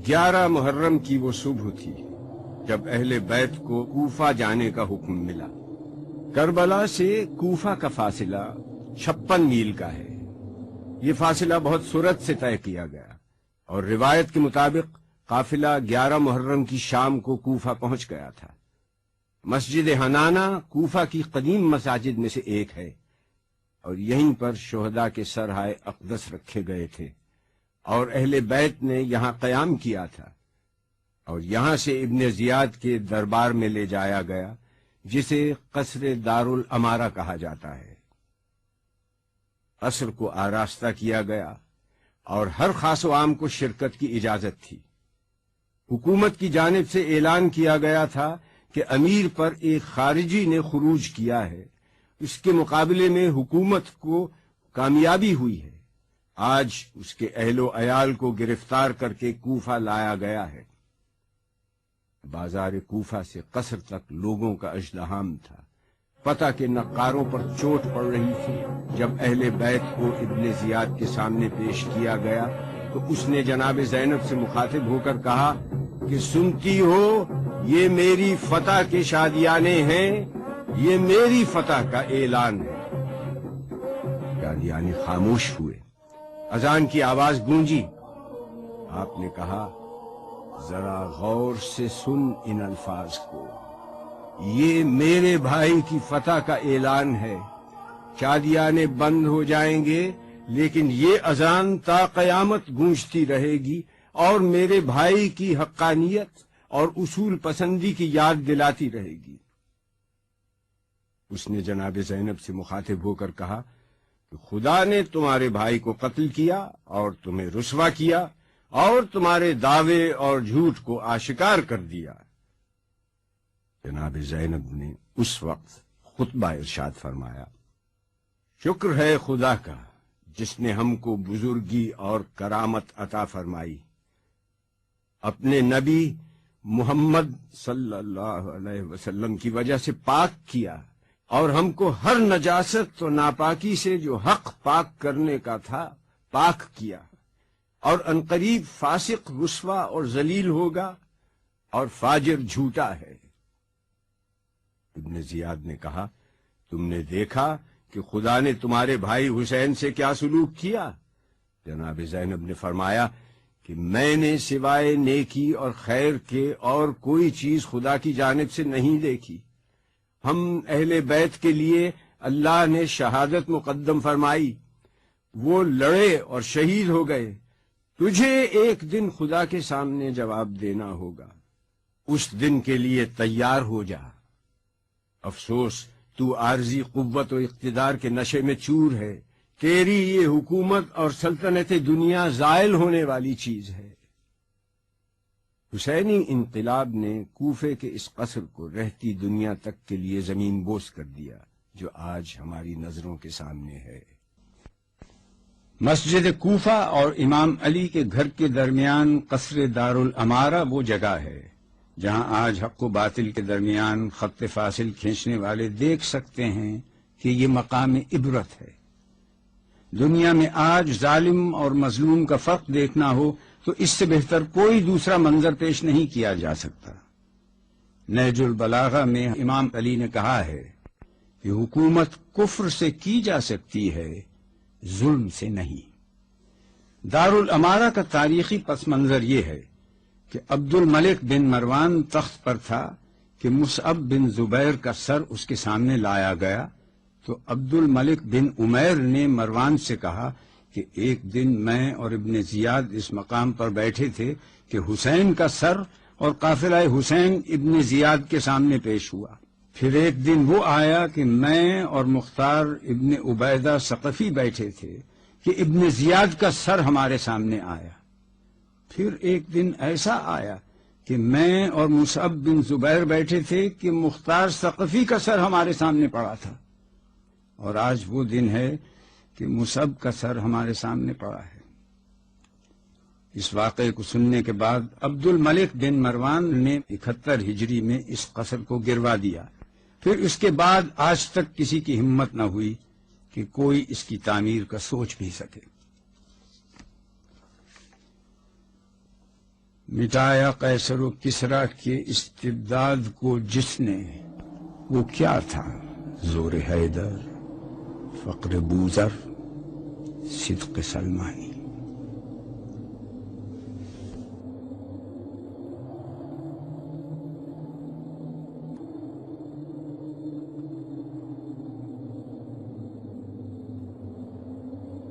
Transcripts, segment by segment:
گیارہ محرم کی وہ صبح تھی جب اہل بیت کو کوفہ جانے کا حکم ملا۔ کربلا سے کوفہ کا فاصلہ 56 میل کا ہے۔ یہ فاصلہ بہت سرعت سے طے کیا گیا اور روایت کے مطابق قافلہ 11 محرم کی شام کو کوفہ پہنچ گیا تھا۔ مسجد حنانہ کوفہ کی قدیم مساجد میں سے ایک ہے اور یہیں پر شہداء کے سرہائے اقدس رکھے گئے تھے اور اہل بیت نے یہاں قیام کیا تھا، اور یہاں سے ابن زیاد کے دربار میں لے جایا گیا جسے قصر دارالامارہ کہا جاتا ہے۔ قصر کو آراستہ کیا گیا اور ہر خاص و عام کو شرکت کی اجازت تھی۔ حکومت کی جانب سے اعلان کیا گیا تھا کہ امیر پر ایک خارجی نے خروج کیا ہے، اس کے مقابلے میں حکومت کو کامیابی ہوئی ہے۔ آج اس کے اہل و عیال کو گرفتار کر کے کوفہ لایا گیا ہے۔ بازار کوفہ سے قصر تک لوگوں کا ازدحام تھا۔ پتہ کہ نقاروں پر چوٹ پڑ رہی تھی۔ جب اہل بیت کو ابن زیاد کے سامنے پیش کیا گیا تو اس نے جناب زینب سے مخاطب ہو کر کہا کہ سنتی ہو، یہ میری فتح کے شادیانے ہیں، یہ میری فتح کا اعلان ہے۔ شادیانے خاموش ہوئے۔ اذان کی آواز گونجی۔ آپ نے کہا، ذرا غور سے سن ان الفاظ کو، یہ میرے بھائی کی فتح کا اعلان ہے۔ شادیانے بند ہو جائیں گے لیکن یہ اذان تا قیامت گونجتی رہے گی اور میرے بھائی کی حقانیت اور اصول پسندی کی یاد دلاتی رہے گی۔ اس نے جناب زینب سے مخاطب ہو کر کہا کہ خدا نے تمہارے بھائی کو قتل کیا اور تمہیں رسوا کیا اور تمہارے دعوے اور جھوٹ کو آشکار کر دیا۔ جناب زینب نے اس وقت خطبہ ارشاد فرمایا، شکر ہے خدا کا جس نے ہم کو بزرگی اور کرامت عطا فرمائی، اپنے نبی محمد صلی اللہ علیہ وسلم کی وجہ سے پاک کیا اور ہم کو ہر نجاست و ناپاکی سے جو حق پاک کرنے کا تھا پاک کیا، اور عنقریب فاسق رسوا اور ذلیل ہوگا اور فاجر جھوٹا ہے۔ ابن زیاد نے کہا، تم نے دیکھا کہ خدا نے تمہارے بھائی حسین سے کیا سلوک کیا؟ جناب زینب نے فرمایا کہ میں نے سوائے نیکی اور خیر کے اور کوئی چیز خدا کی جانب سے نہیں دیکھی۔ ہم اہل بیت کے لیے اللہ نے شہادت مقدم فرمائی، وہ لڑے اور شہید ہو گئے۔ تجھے ایک دن خدا کے سامنے جواب دینا ہوگا، اس دن کے لیے تیار ہو جا۔ افسوس تو عارضی قوت و اقتدار کے نشے میں چور ہے، تیری یہ حکومت اور سلطنت دنیا زائل ہونے والی چیز ہے۔ حسینی انقلاب نے کوفے کے اس قصر کو رہتی دنیا تک کے لیے زمین بوس کر دیا جو آج ہماری نظروں کے سامنے ہے۔ مسجد کوفہ اور امام علی کے گھر کے درمیان قصر دارالامارہ وہ جگہ ہے جہاں آج حق و باطل کے درمیان خط فاصل کھینچنے والے دیکھ سکتے ہیں کہ یہ مقام عبرت ہے۔ دنیا میں آج ظالم اور مظلوم کا فرق دیکھنا ہو تو اس سے بہتر کوئی دوسرا منظر پیش نہیں کیا جا سکتا۔ نہج البلاغہ میں امام علی نے کہا ہے کہ حکومت کفر سے کی جا سکتی ہے، ظلم سے نہیں۔ دارالامارہ کا تاریخی پس منظر یہ ہے کہ عبد الملک بن مروان تخت پر تھا کہ مصعب بن زبیر کا سر اس کے سامنے لایا گیا تو عبد الملک بن عمیر نے مروان سے کہا کہ ایک دن میں اور ابن زیاد اس مقام پر بیٹھے تھے کہ حسین کا سر اور قافلہ حسین ابن زیاد کے سامنے پیش ہوا۔ پھر ایک دن وہ آیا کہ میں اور مختار ابن عبیدہ ثقفی بیٹھے تھے کہ ابن زیاد کا سر ہمارے سامنے آیا۔ پھر ایک دن ایسا آیا کہ میں اور مصعب بن زبیر بیٹھے تھے کہ مختار ثقفی کا سر ہمارے سامنے پڑا تھا، اور آج وہ دن ہے کہ مصعب کا سر ہمارے سامنے پڑا ہے۔ اس واقعے کو سننے کے بعد عبد الملک بن مروان نے 71 ہجری میں اس قصر کو گروا دیا پھر اس کے بعد آج تک کسی کی ہمت نہ ہوئی کہ کوئی اس کی تعمیر کا سوچ بھی سکے۔ مٹایا قیصر و کسریٰ کے استبداد کو جس نے، وہ کیا تھا؟ زور حیدر، فقر بوذر، صدق سلمانی۔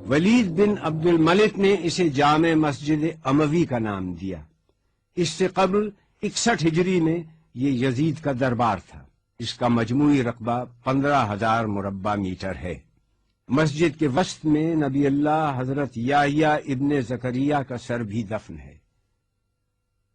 ولید بن عبد الملک نے اسے جامع مسجد اموی کا نام دیا۔ اس سے قبل 61 ہجری میں یہ یزید کا دربار تھا۔ اس کا مجموعی رقبہ 15,000 مربع میٹر ہے۔ مسجد کے وسط میں نبی اللہ حضرت یحییٰ ابن زکریہ کا سر بھی دفن ہے۔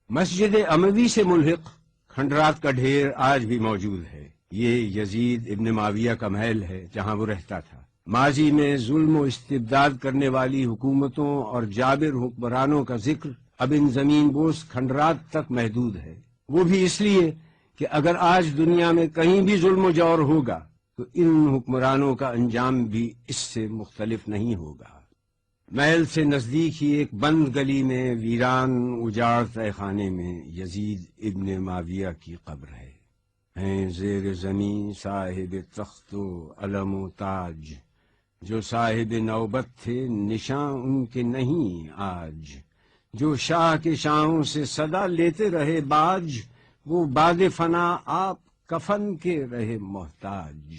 مسجد اموی سے ملحق کھنڈرات کا ڈھیر آج بھی موجود ہے۔ یہ یزید ابن معاویہ کا محل ہے جہاں وہ رہتا تھا۔ ماضی میں ظلم و استبداد کرنے والی حکومتوں اور جابر حکمرانوں کا ذکر اب ان زمین بوس کھنڈرات تک محدود ہے، وہ بھی اس لیے کہ اگر آج دنیا میں کہیں بھی ظلم و جور ہوگا تو ان حکمرانوں کا انجام بھی اس سے مختلف نہیں ہوگا۔ محل سے نزدیک ہی ایک بند گلی میں ویران اجاڑ تہہ خانے میں یزید ابن معاویہ کی قبر ہے۔ ہیں زیر زمین صاحب تخت و علم و تاج، جو صاحب نوبت تھے نشاں ان کے نہیں آج، جو شاہ کے شاہوں سے صدا لیتے رہے باج، وہ باد فنا آپ کفن کے رہے محتاج۔